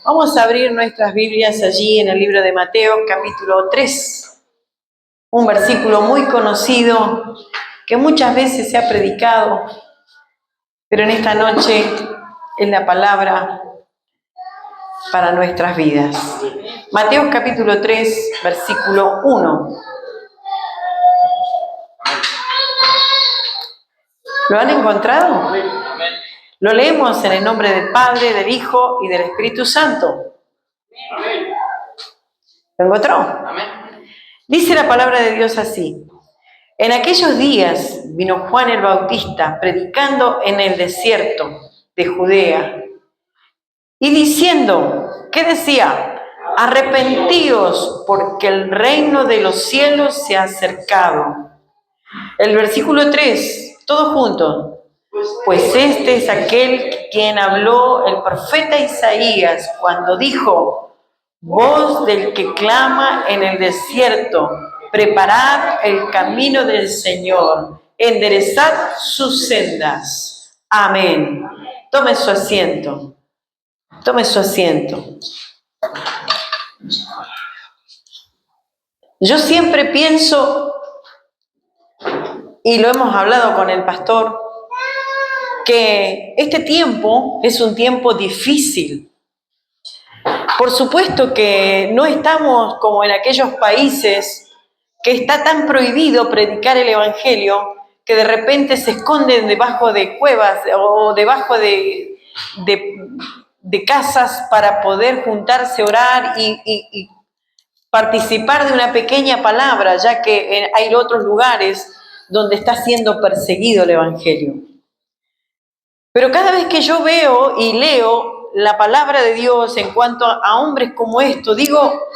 Vamos a abrir nuestras Biblias allí en el libro de Mateo, capítulo 3, un versículo muy conocido que muchas veces se ha predicado, pero en esta noche es la palabra para nuestras vidas. Mateo capítulo 3, versículo 1. ¿Lo han encontrado? Lo leemos en el nombre del Padre, del Hijo y del Espíritu Santo. ¿Lo encontró? Dice la palabra de Dios así: en aquellos días vino Juan el Bautista predicando en el desierto de Judea y diciendo, ¿qué decía? Arrepentíos porque el reino de los cielos se ha acercado. El versículo 3, todos juntos. Pues este es aquel quien habló el profeta Isaías cuando dijo: voz del que clama en el desierto, preparad el camino del Señor, enderezad sus sendas. Amén. Tome su asiento. Tome su asiento. Yo siempre pienso, y lo hemos hablado con el pastor, que este tiempo es un tiempo difícil. Por supuesto que no estamos como en aquellos países que está tan prohibido predicar el Evangelio que de repente se esconden debajo de cuevas o debajo de casas para poder juntarse, orar y participar de una pequeña palabra, ya que hay otros lugares donde está siendo perseguido el Evangelio. Pero cada vez que yo veo y leo la palabra de Dios en cuanto a hombres como estos, digo,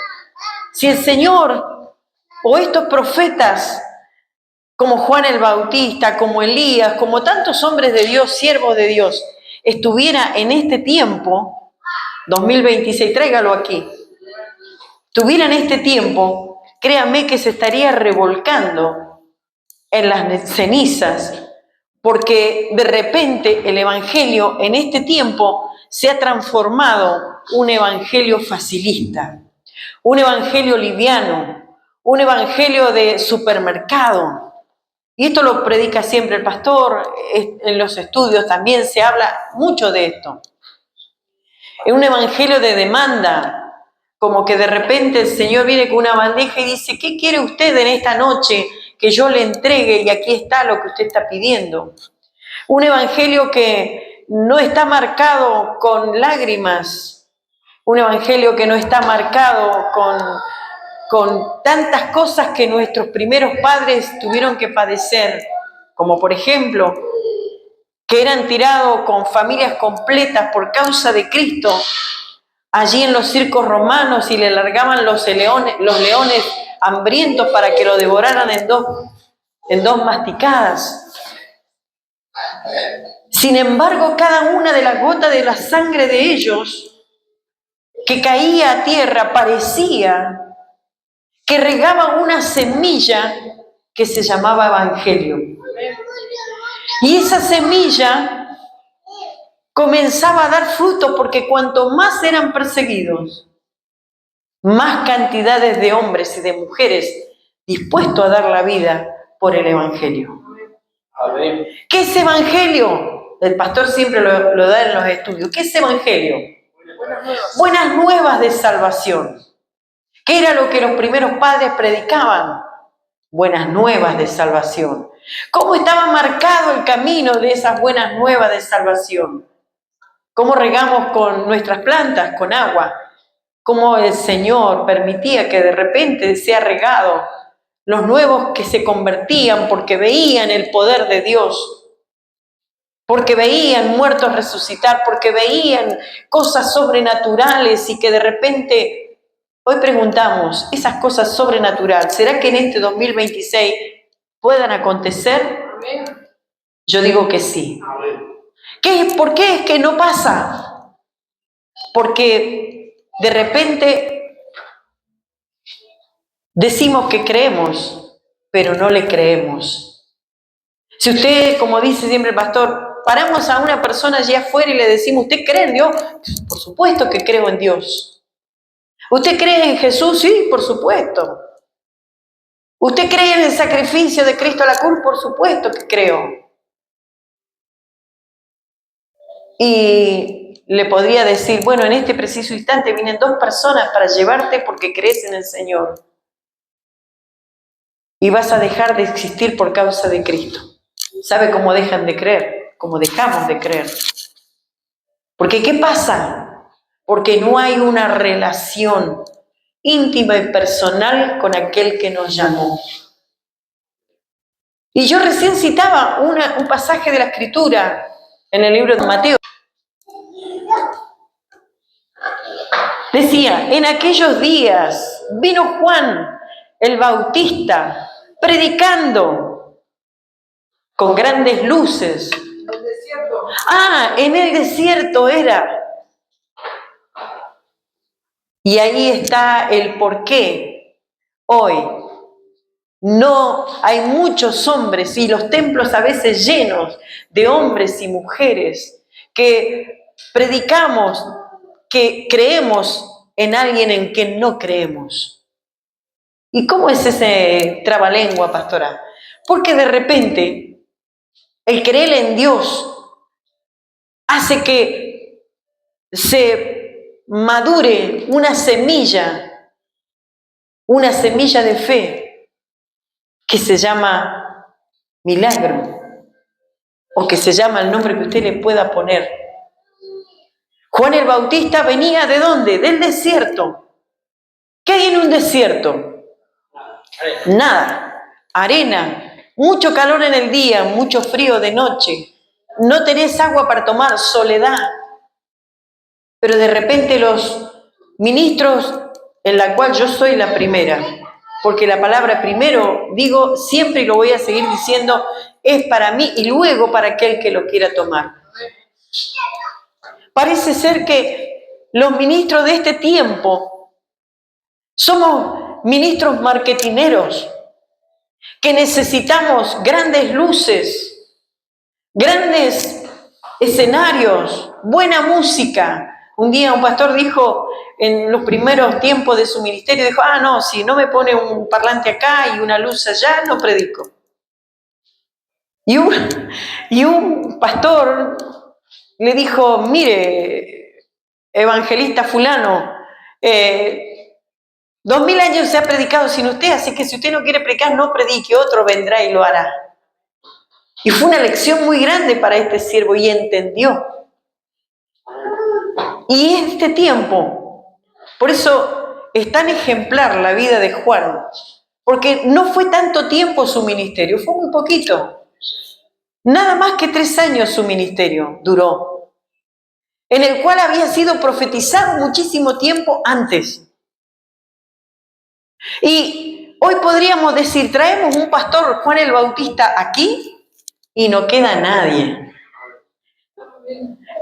si el Señor o estos profetas como Juan el Bautista, como Elías, como tantos hombres de Dios, siervos de Dios, estuviera en este tiempo, 2026, tráigalo aquí, estuviera en este tiempo, créanme que se estaría revolcando en las cenizas, porque de repente el Evangelio en este tiempo se ha transformado un Evangelio facilista, un Evangelio liviano, un Evangelio de supermercado. Y esto lo predica siempre el pastor, en los estudios también se habla mucho de esto. Es un Evangelio de demanda, como que de repente el Señor viene con una bandeja y dice, ¿qué quiere usted en esta noche que yo le entregue? Y aquí está lo que usted está pidiendo. Un evangelio que no está marcado con lágrimas, un evangelio que no está marcado con tantas cosas que nuestros primeros padres tuvieron que padecer, como por ejemplo, que eran tirados con familias completas por causa de Cristo, allí en los circos romanos y le largaban los leones hambrientos para que lo devoraran en dos masticadas. Sin embargo, cada una de las gotas de la sangre de ellos que caía a tierra parecía que regaba una semilla que se llamaba Evangelio. Y esa semilla comenzaba a dar fruto porque cuanto más eran perseguidos, más cantidades de hombres y de mujeres dispuestos a dar la vida por el Evangelio. ¿Qué es Evangelio? El pastor siempre lo da en los estudios. ¿Qué es Evangelio? Buenas nuevas de salvación. ¿Qué era lo que los primeros padres predicaban? Buenas nuevas de salvación. ¿Cómo estaba marcado el camino de esas buenas nuevas de salvación? ¿Cómo regamos con nuestras plantas? Con agua. ¿Cómo el Señor permitía que de repente sea regado? Los nuevos que se convertían porque veían el poder de Dios, porque veían muertos resucitar, porque veían cosas sobrenaturales y que de repente, hoy preguntamos, esas cosas sobrenaturales, ¿será que en este 2026 puedan acontecer? Yo digo que sí. ¿Por qué es que no pasa? Porque de repente decimos que creemos, pero no le creemos. Si usted, como dice siempre el pastor, paramos a una persona allí afuera y le decimos, ¿usted cree en Dios? Por supuesto que creo en Dios. ¿Usted cree en Jesús? Sí, por supuesto. ¿Usted cree en el sacrificio de Cristo a la cruz? Por supuesto que creo. Y le podría decir, bueno, en este preciso instante vienen 2 personas para llevarte porque crees en el Señor. Y vas a dejar de existir por causa de Cristo. ¿Sabe cómo dejan de creer? Como dejamos de creer. Porque ¿qué pasa? Porque no hay una relación íntima y personal con aquel que nos llamó. Y yo recién citaba un pasaje de la Escritura en el libro de Mateo. Decía, en aquellos días vino Juan el Bautista predicando con grandes luces. ¿En el desierto? Ah, en el desierto era. Y ahí está el porqué. Hoy no hay muchos hombres y los templos a veces llenos de hombres y mujeres que predicamos, que creemos en alguien en quien no creemos. ¿Y cómo es ese trabalengua, pastora? Porque de repente el creer en Dios hace que se madure una semilla de fe que se llama milagro o que se llama el nombre que usted le pueda poner. Juan el Bautista venía ¿de dónde? Del desierto. ¿Qué hay en un desierto? Nada. Arena, mucho calor en el día, mucho frío de noche. No tenés agua para tomar, soledad. Pero de repente los ministros, en la cual yo soy la primera, porque la palabra primero, digo siempre y lo voy a seguir diciendo, es para mí y luego para aquel que lo quiera tomar. Parece ser que los ministros de este tiempo somos ministros marketineros, que necesitamos grandes luces, grandes escenarios, buena música. Un día un pastor dijo, en los primeros tiempos de su ministerio, dijo, no, si no me pone un parlante acá y una luz allá, no predico. Y un pastor le dijo, mire, evangelista fulano, 2000 años se ha predicado sin usted, así que si usted no quiere predicar, no predique, otro vendrá y lo hará. Y fue una lección muy grande para este siervo y entendió. Y este tiempo, por eso es tan ejemplar la vida de Juan, porque no fue tanto tiempo su ministerio, fue muy poquito. Nada más que 3 años su ministerio duró, en el cual había sido profetizado muchísimo tiempo antes. Y hoy podríamos decir, traemos un pastor Juan el Bautista aquí y no queda nadie.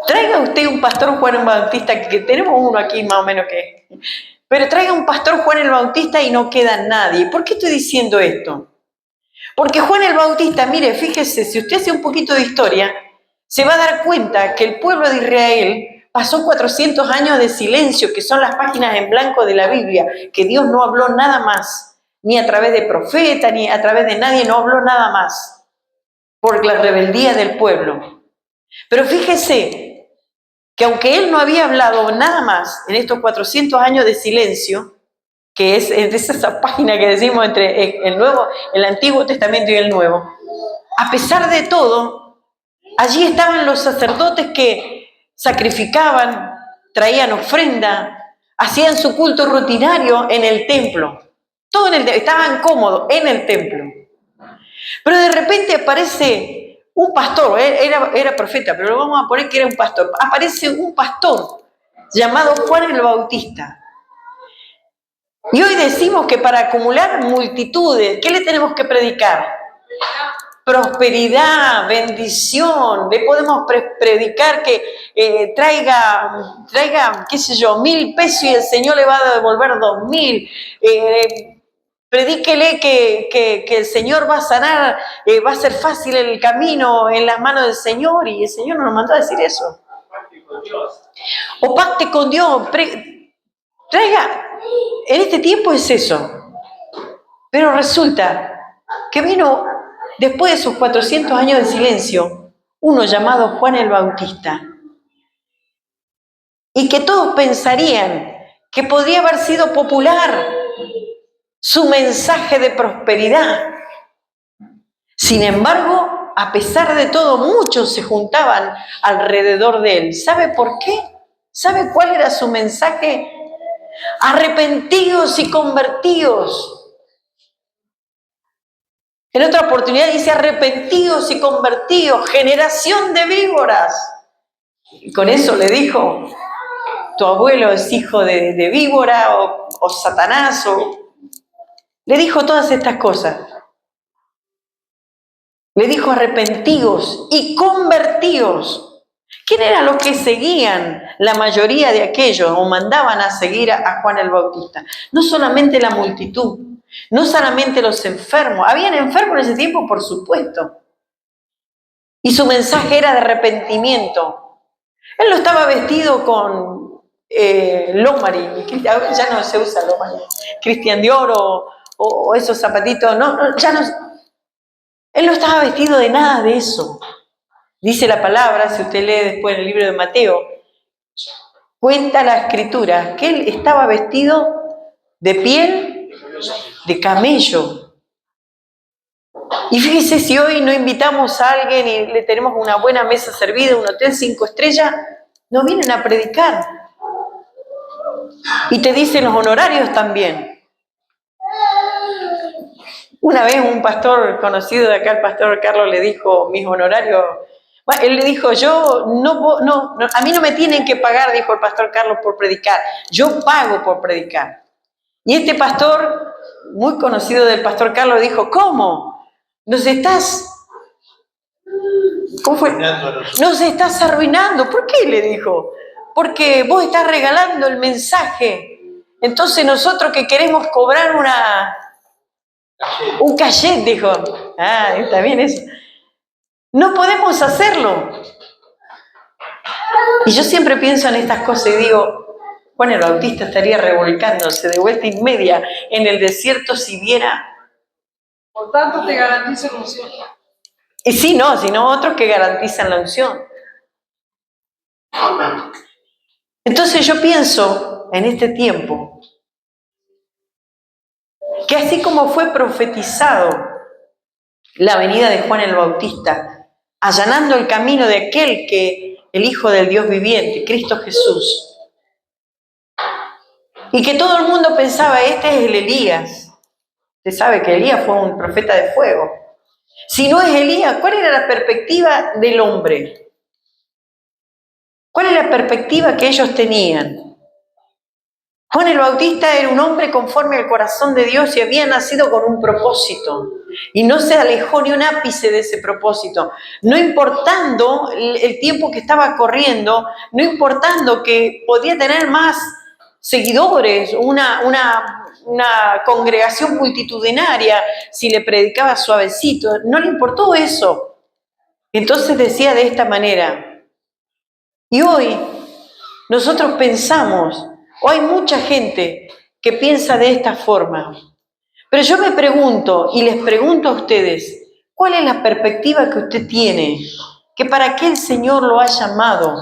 Traiga usted un pastor Juan el Bautista, que tenemos uno aquí más o menos que... Pero traiga un pastor Juan el Bautista y no queda nadie. ¿Por qué estoy diciendo esto? Porque Juan el Bautista, mire, fíjese, si usted hace un poquito de historia, se va a dar cuenta que el pueblo de Israel pasó 400 años de silencio, que son las páginas en blanco de la Biblia, que Dios no habló nada más, ni a través de profeta, ni a través de nadie, no habló nada más, por la rebeldía del pueblo. Pero fíjese que aunque él no había hablado nada más en estos 400 años de silencio, que es esa página que decimos entre el Antiguo Testamento y el Nuevo, a pesar de todo, allí estaban los sacerdotes que sacrificaban, traían ofrenda, hacían su culto rutinario en el templo. Estaban cómodos en el templo. Pero de repente aparece un pastor, era profeta, pero lo vamos a poner que era un pastor. Aparece un pastor llamado Juan el Bautista. Y hoy decimos que para acumular multitudes, ¿qué le tenemos que predicar? Prosperidad, bendición. Le podemos predicar que traiga, qué sé yo, 1000 pesos y el Señor le va a devolver 2000. predíquele que el Señor va a sanar, va a ser fácil el camino en las manos del Señor, y el Señor no nos mandó a decir eso. O pacte con Dios, traiga, en este tiempo es eso. Pero resulta que vino, después de sus 400 años de silencio, uno llamado Juan el Bautista, y que todos pensarían que podría haber sido popular su mensaje de prosperidad. Sin embargo, a pesar de todo, muchos se juntaban alrededor de él. ¿Sabe por qué? ¿Sabe cuál era su mensaje? Arrepentidos y convertidos. En otra oportunidad dice arrepentidos y convertidos, generación de víboras. Y con eso le dijo, tu abuelo es hijo de víbora o Satanás, le dijo todas estas cosas. Le dijo arrepentidos y convertidos. ¿Quién eran los que seguían la mayoría de aquellos o mandaban a seguir a Juan el Bautista? No solamente la multitud, no solamente los enfermos. ¿Habían enfermos en ese tiempo? Por supuesto. Y su mensaje era de arrepentimiento. Él no estaba vestido con Lomari, ya no se usa Lomari, Christian Dior o esos zapatitos, ya no. Él no estaba vestido de nada de eso. Dice la palabra, si usted lee después en el libro de Mateo, cuenta la escritura que él estaba vestido de piel de camello. Y fíjese, si hoy no invitamos a alguien y le tenemos una buena mesa servida, un hotel 5 estrellas, no vienen a predicar. Y te dicen los honorarios también. Una vez un pastor conocido de acá, el pastor Carlos, le dijo, mis honorarios... Bueno, él le dijo, yo no, a mí no me tienen que pagar, dijo el pastor Carlos, por predicar. Yo pago por predicar. Y este pastor, muy conocido del pastor Carlos, dijo, ¿cómo? ¿Cómo fue? Nos estás arruinando. ¿Por qué? Le dijo. Porque vos estás regalando el mensaje. Entonces nosotros que queremos cobrar un cachet, dijo. Ah, está bien eso. No podemos hacerlo. Y yo siempre pienso en estas cosas y digo, Juan el Bautista estaría revolcándose de vuelta y media en el desierto si viera. Por tanto, te garantizo la unción. Y sí, no, sino otros que garantizan la unción. Entonces yo pienso en este tiempo que así como fue profetizado la venida de Juan el Bautista, allanando el camino de aquel que el Hijo del Dios viviente, Cristo Jesús, y que todo el mundo pensaba, este es el Elías. Usted sabe que Elías fue un profeta de fuego. Si no es Elías, ¿cuál era la perspectiva del hombre? ¿Cuál es la perspectiva que ellos tenían? Juan el Bautista era un hombre conforme al corazón de Dios y había nacido con un propósito. Y no se alejó ni un ápice de ese propósito. No importando el tiempo que estaba corriendo, no importando que podía tener más seguidores, una congregación multitudinaria, si le predicaba suavecito, no le importó eso. Entonces decía de esta manera, y hoy nosotros pensamos, o hay mucha gente que piensa de esta forma, pero yo me pregunto y les pregunto a ustedes, ¿cuál es la perspectiva que usted tiene? Que para qué el Señor lo ha llamado,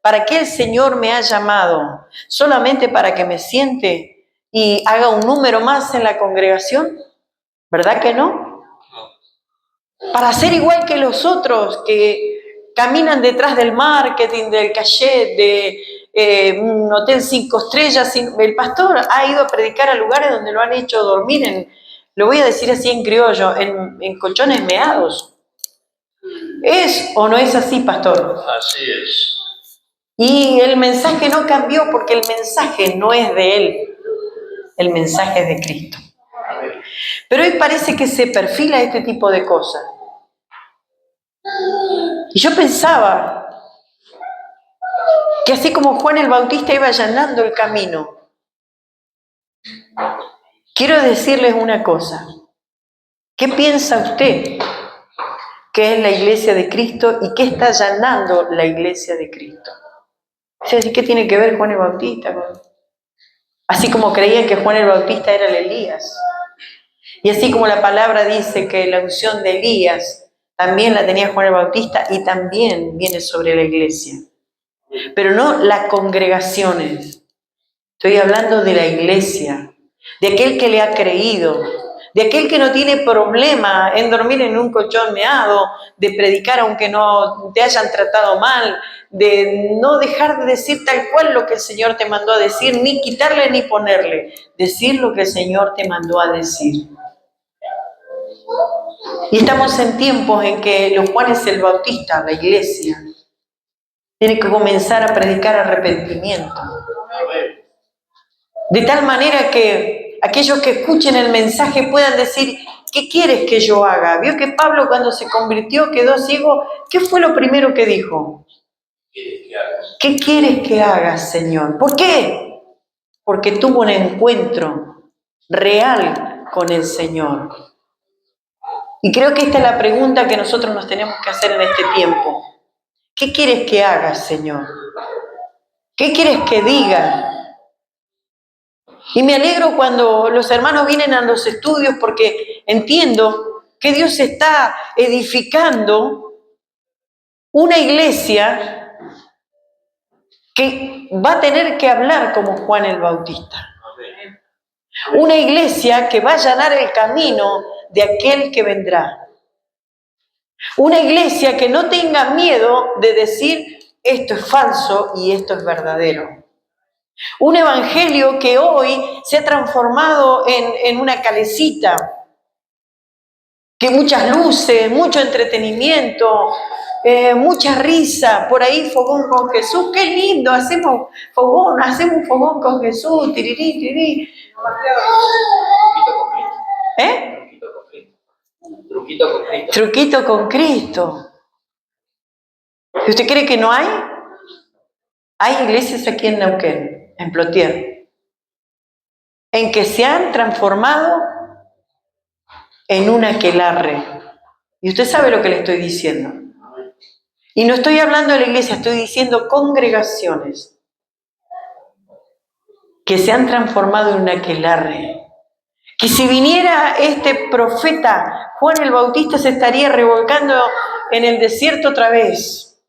para qué el Señor me ha llamado, solamente para que me siente y haga un número más en la congregación, ¿verdad que no? Para ser igual que los otros que caminan detrás del marketing, del cachet, de un hotel 5 estrellas. El pastor ha ido a predicar a lugares donde lo han hecho dormir, lo voy a decir así en criollo, en colchones meados. ¿Es o no es así, pastor? Así es. Y el mensaje no cambió porque el mensaje no es de él, el mensaje es de Cristo. Pero hoy parece que se perfila este tipo de cosas. Y yo pensaba que así como Juan el Bautista iba allanando el camino, quiero decirles una cosa. ¿Qué piensa usted que es la iglesia de Cristo y qué está allanando la iglesia de Cristo? O sea, ¿qué tiene que ver Juan el Bautista? Así como creían que Juan el Bautista era el Elías. Y así como la palabra dice que la unción de Elías también la tenía Juan el Bautista y también viene sobre la iglesia. Pero no las congregaciones. Estoy hablando de la iglesia, de aquel que le ha creído, de aquel que no tiene problema en dormir en un colchón meado, de predicar aunque no te hayan tratado mal, de no dejar de decir tal cual lo que el Señor te mandó a decir, ni quitarle ni ponerle, decir lo que el Señor te mandó a decir. Y estamos en tiempos en que los Juanes el Bautista, la iglesia, tiene que comenzar a predicar arrepentimiento. De tal manera que aquellos que escuchen el mensaje puedan decir, ¿qué quieres que yo haga? Vio que Pablo cuando se convirtió quedó ciego. ¿Qué fue lo primero que dijo? ¿Qué quieres que haga, Señor? ¿Por qué? Porque tuvo un encuentro real con el Señor. Y creo que esta es la pregunta que nosotros nos tenemos que hacer en este tiempo. ¿Qué quieres que haga, Señor? ¿Qué quieres que diga? Y me alegro cuando los hermanos vienen a los estudios porque entiendo que Dios está edificando una iglesia que va a tener que hablar como Juan el Bautista. Una iglesia que va a allanar el camino de aquel que vendrá. Una iglesia que no tenga miedo de decir esto es falso y esto es verdadero. Un evangelio que hoy se ha transformado en una calecita, que muchas luces, mucho entretenimiento, mucha risa, por ahí fogón con Jesús, qué lindo, hacemos un fogón con Jesús, tirirí, tirirí. Truquito con Cristo. Truquito con Cristo. ¿Y usted cree que no hay? Hay iglesias aquí en Neuquén, en Plotier, en que se han transformado en un aquelarre. Y usted sabe lo que le estoy diciendo. Y no estoy hablando de la iglesia, estoy diciendo congregaciones que se han transformado en un aquelarre. Que si viniera este profeta Juan el Bautista se estaría revolcando en el desierto otra vez.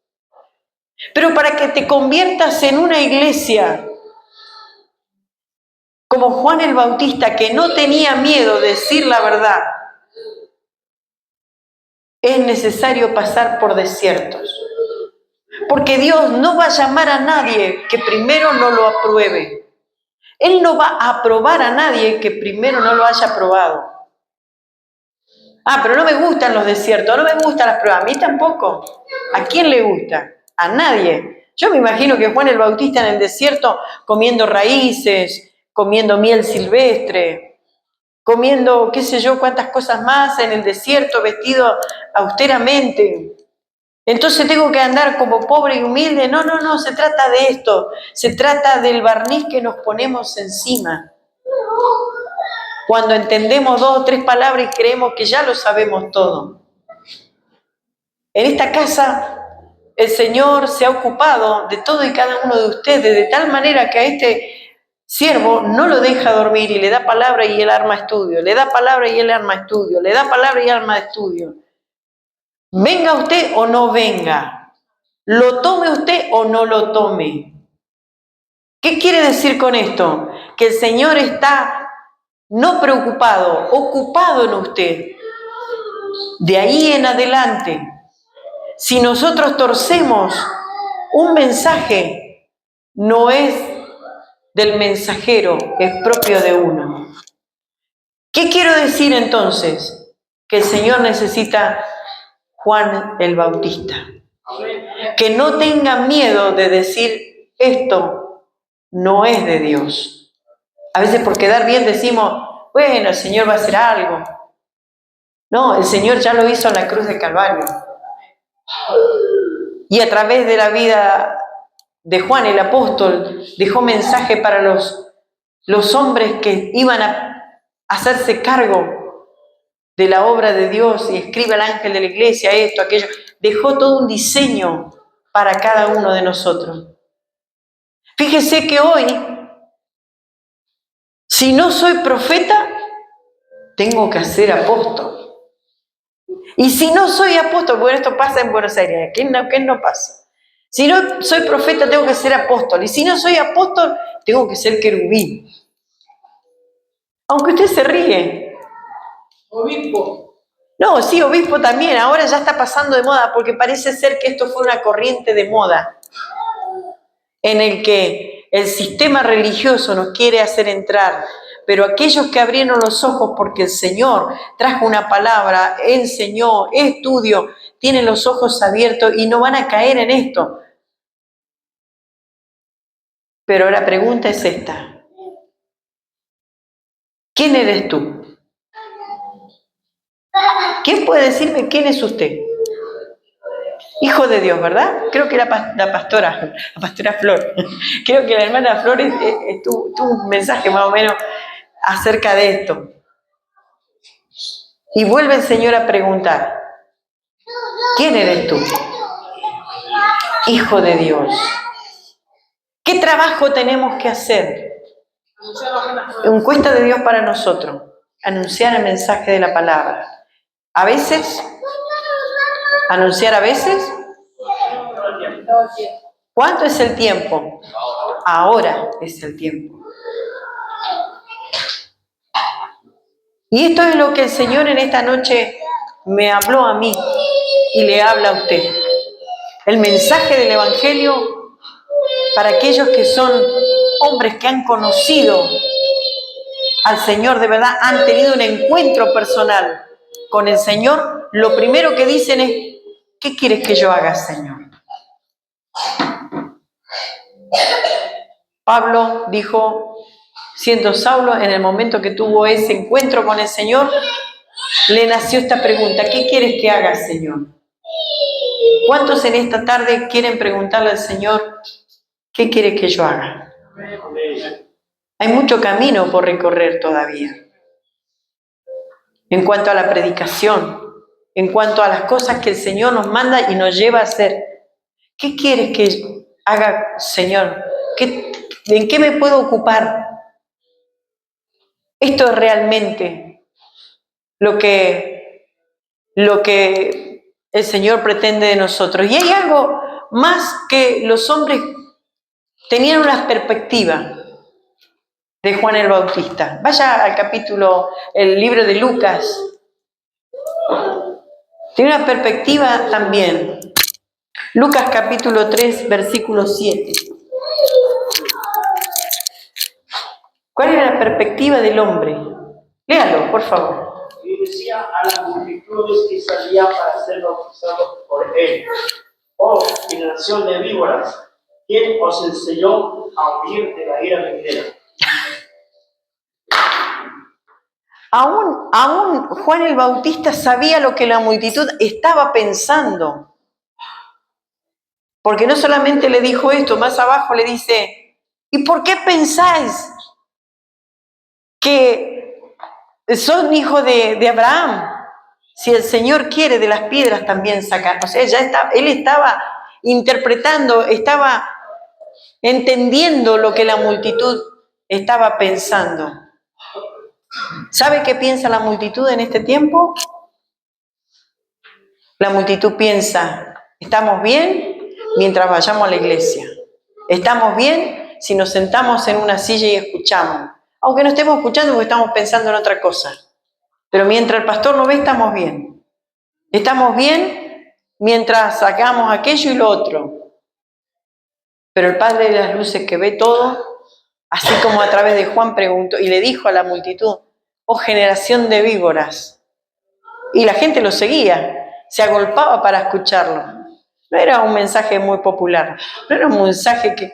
Pero para que te conviertas en una iglesia como Juan el Bautista, que no tenía miedo de decir la verdad, es necesario pasar por desiertos. Porque Dios no va a llamar a nadie que primero no lo apruebe. Él no va a aprobar a nadie que primero no lo haya probado. Ah, pero no me gustan los desiertos, no me gustan las pruebas. A mí tampoco. ¿A quién le gusta? A nadie. Yo me imagino que Juan el Bautista en el desierto comiendo raíces, comiendo miel silvestre, comiendo qué sé yo cuántas cosas más en el desierto, vestido austeramente. Entonces tengo que andar como pobre y humilde. No, se trata de esto. Se trata del barniz que nos ponemos encima. Cuando entendemos 2 o 3 palabras y creemos que ya lo sabemos todo. En esta casa el Señor se ha ocupado de todo y cada uno de ustedes, de tal manera que a este siervo no lo deja dormir y le da palabra y él arma estudio, le da palabra y él arma estudio, le da palabra y arma estudio. Venga usted o no venga, lo tome usted o no lo tome. ¿Qué quiere decir con esto? Que el Señor está no preocupado, ocupado en usted. De ahí en adelante, si nosotros torcemos un mensaje, no es del mensajero, es propio de uno. ¿Qué quiero decir entonces? Que el Señor necesita Juan el Bautista. Que no tenga miedo de decir esto no es de Dios. A veces por quedar bien decimos, bueno, el Señor va a hacer algo. No, el Señor ya lo hizo en la cruz de Calvario. Y a través de la vida de Juan el apóstol dejó mensaje para los hombres que iban a hacerse cargo de la obra de Dios y escribe al ángel de la iglesia esto, aquello. Dejó todo un diseño para cada uno de nosotros. Fíjese que hoy, si no soy profeta, tengo que ser apóstol. Y si no soy apóstol, bueno, esto pasa en Buenos Aires, ¿qué no pasa? Si no soy profeta, tengo que ser apóstol. Y si no soy apóstol, tengo que ser querubín. Aunque usted se ríe. Obispo. No, sí, obispo también. Ahora ya está pasando de moda porque parece ser que esto fue una corriente de moda en el que el sistema religioso nos quiere hacer entrar. Pero aquellos que abrieron los ojos porque el Señor trajo una palabra, enseñó, estudió, tienen los ojos abiertos y no van a caer en esto. Pero la pregunta es esta. ¿Quién eres tú? ¿Quién puede decirme quién es usted? Hijo de Dios, ¿verdad? Creo que era la pastora Flor. Creo que la hermana Flor tuvo un mensaje más o menos acerca de esto. Y vuelve el Señor a preguntar, ¿quién eres tú? Hijo de Dios. ¿Qué trabajo tenemos que hacer? Encuesta de Dios para nosotros. Anunciar el mensaje de la palabra. A veces, anunciar a veces. ¿Cuánto es el tiempo? Ahora es el tiempo. Y esto es lo que el Señor en esta noche me habló a mí y le habla a usted. El mensaje del Evangelio para aquellos que son hombres que han conocido al Señor de verdad, han tenido un encuentro personal con el Señor, lo primero que dicen es, ¿qué quieres que yo haga, Señor? Pablo dijo, siendo Saulo, en el momento que tuvo ese encuentro con el Señor, le nació esta pregunta, ¿qué quieres que haga, Señor? ¿Cuántos en esta tarde quieren preguntarle al Señor, ¿qué quieres que yo haga? Hay mucho camino por recorrer todavía. En cuanto a la predicación, en cuanto a las cosas que el Señor nos manda y nos lleva a hacer. ¿Qué quieres que haga, Señor? ¿En qué me puedo ocupar? Esto es realmente lo que el Señor pretende de nosotros. Y hay algo más que los hombres tenían una perspectiva de Juan el Bautista. Vaya al capítulo, el libro de Lucas. Tiene una perspectiva también. Lucas capítulo 3, versículo 7. ¿Cuál era la perspectiva del hombre? Léalo, por favor. Y decía a las multitudes que salían para ser bautizados por él: oh, generación de víboras, ¿quién os enseñó a huir de la ira venidera? Aún Juan el Bautista sabía lo que la multitud estaba pensando. Porque no solamente le dijo esto, más abajo le dice, ¿y por qué pensáis que son hijos de Abraham? Si el Señor quiere, de las piedras también sacar. O sea, él estaba interpretando, estaba entendiendo lo que la multitud estaba pensando. ¿Sabe qué piensa la multitud en este tiempo? La multitud piensa, estamos bien mientras vayamos a la iglesia. Estamos bien si nos sentamos en una silla y escuchamos. Aunque no estemos escuchando porque estamos pensando en otra cosa. Pero mientras el pastor no ve, estamos bien. Estamos bien mientras hagamos aquello y lo otro. Pero el Padre de las Luces, que ve todo, así como a través de Juan preguntó y le dijo a la multitud, oh generación de víboras. Y la gente lo seguía, se agolpaba para escucharlo. No era un mensaje muy popular, no era un mensaje que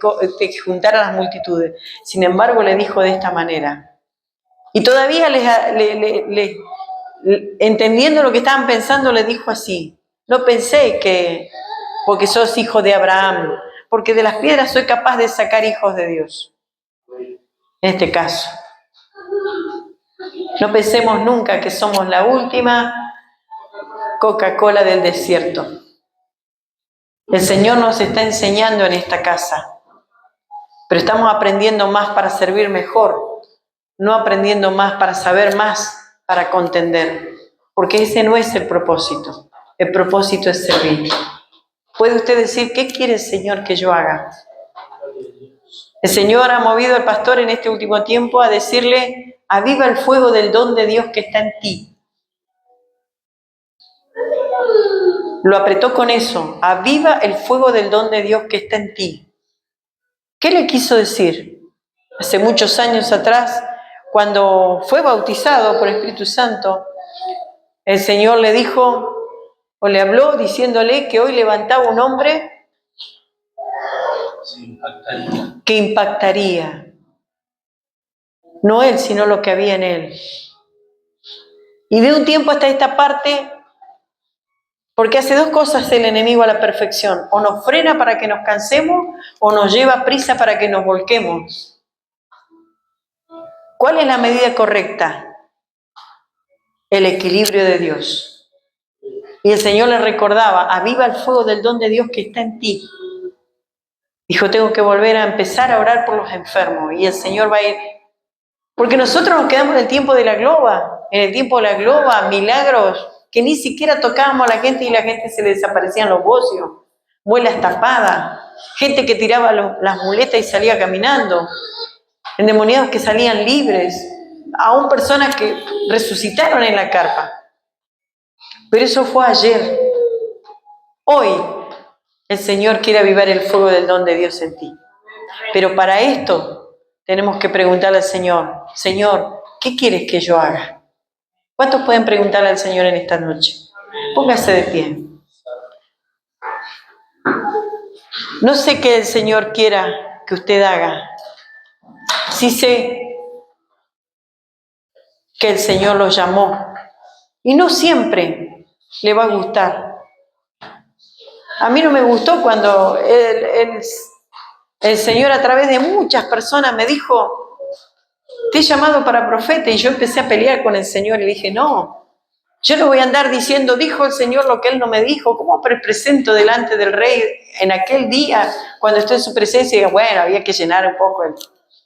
juntara a las multitudes. Sin embargo, le dijo de esta manera. Y todavía entendiendo lo que estaban pensando, le dijo así: no pensé que porque sos hijo de Abraham, porque de las piedras soy capaz de sacar hijos de Dios. En este caso. No pensemos nunca que somos la última Coca-Cola del desierto. El Señor nos está enseñando en esta casa, pero estamos aprendiendo más para servir mejor, no aprendiendo más para saber más, para contender, porque ese no es el propósito. El propósito es servir. ¿Puede usted decir qué quiere el Señor que yo haga? El Señor ha movido al pastor en este último tiempo a decirle: aviva el fuego del don de Dios que está en ti. Lo apretó con eso: aviva el fuego del don de Dios que está en ti. ¿Qué le quiso decir? Hace muchos años atrás, cuando fue bautizado por el Espíritu Santo, el Señor le dijo, o le habló diciéndole que hoy levantaba un hombre que impactaría. No él, sino lo que había en él. Y de un tiempo hasta esta parte, porque hace dos cosas el enemigo a la perfección: o nos frena para que nos cansemos, o nos lleva prisa para que nos volquemos. ¿Cuál es la medida correcta? El equilibrio de Dios. Y el Señor le recordaba: aviva el fuego del don de Dios que está en ti. Dijo: tengo que volver a empezar a orar por los enfermos. Y el Señor va a ir. Porque nosotros nos quedamos en el tiempo de la globa. En el tiempo de la globa, milagros que ni siquiera tocábamos a la gente y la gente se le desaparecían los bocios, muelas tapadas, gente que tiraba las muletas y salía caminando, endemoniados que salían libres, aún personas que resucitaron en la carpa. Pero eso fue ayer. Hoy el Señor quiere avivar el fuego del don de Dios en ti. Pero para esto tenemos que preguntarle al Señor: Señor, ¿qué quieres que yo haga? ¿Cuántos pueden preguntarle al Señor en esta noche? Póngase de pie. No sé qué el Señor quiera que usted haga. Sí sé que el Señor lo llamó. Y no siempre le va a gustar. A mí no me gustó cuando el Señor a través de muchas personas me dijo: te he llamado para profeta. Y yo empecé a pelear con el Señor y dije: no, yo no voy a andar diciendo, dijo el Señor lo que Él no me dijo. ¿Cómo presento delante del Rey en aquel día, cuando estoy en su presencia? Y digo, bueno, había que llenar un poco,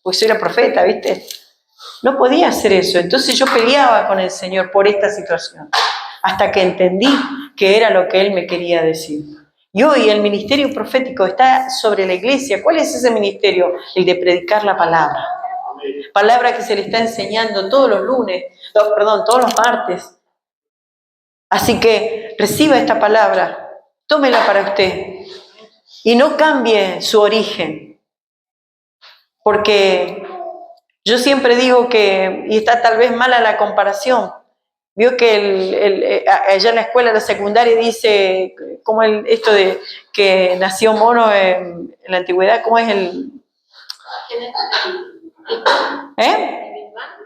pues soy la profeta, ¿viste? No podía hacer eso. Entonces yo peleaba con el Señor por esta situación, hasta que entendí que era lo que Él me quería decir. Y hoy el ministerio profético está sobre la iglesia. ¿Cuál es ese ministerio? El de predicar la palabra. Palabra que se le está enseñando todos los todos los martes. Así que reciba esta palabra, tómela para usted y no cambie su origen. Porque yo siempre digo que, y está tal vez mala la comparación, vio que allá en la escuela, la secundaria, dice, como esto de que nació mono en la antigüedad, ¿cómo es el...?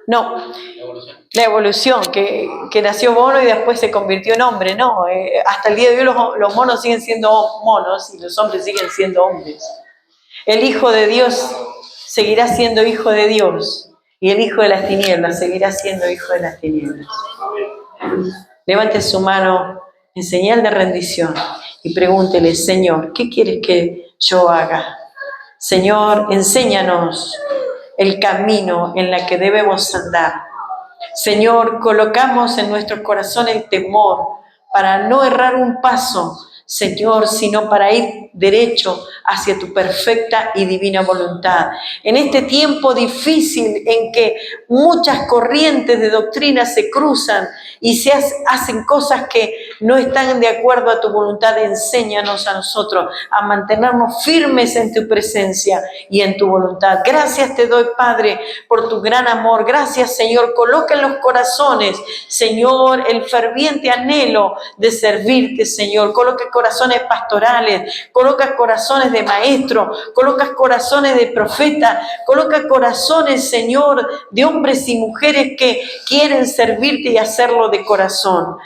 No, la evolución, que nació mono y después se convirtió en hombre. No, hasta el día de hoy los monos siguen siendo monos y los hombres siguen siendo hombres. El Hijo de Dios seguirá siendo Hijo de Dios y el Hijo de las tinieblas seguirá siendo Hijo de las tinieblas. Levante su mano en señal de rendición y pregúntele: Señor, ¿qué quieres que yo haga? Señor, enséñanos el camino en el que debemos andar. Señor, colocamos en nuestro corazón el temor para no errar un paso, Señor, sino para ir derecho hacia tu perfecta y divina voluntad. En este tiempo difícil en que muchas corrientes de doctrina se cruzan y se hacen cosas que no están de acuerdo a tu voluntad, enséñanos a nosotros a mantenernos firmes en tu presencia y en tu voluntad. Gracias te doy, Padre, por tu gran amor. Gracias, Señor. Coloca en los corazones, Señor, el ferviente anhelo de servirte, Señor. Coloca corazones pastorales, coloca corazones de maestros, coloca corazones de profetas, coloca corazones, Señor, de hombres y mujeres que quieren servirte y hacerlo de corazón.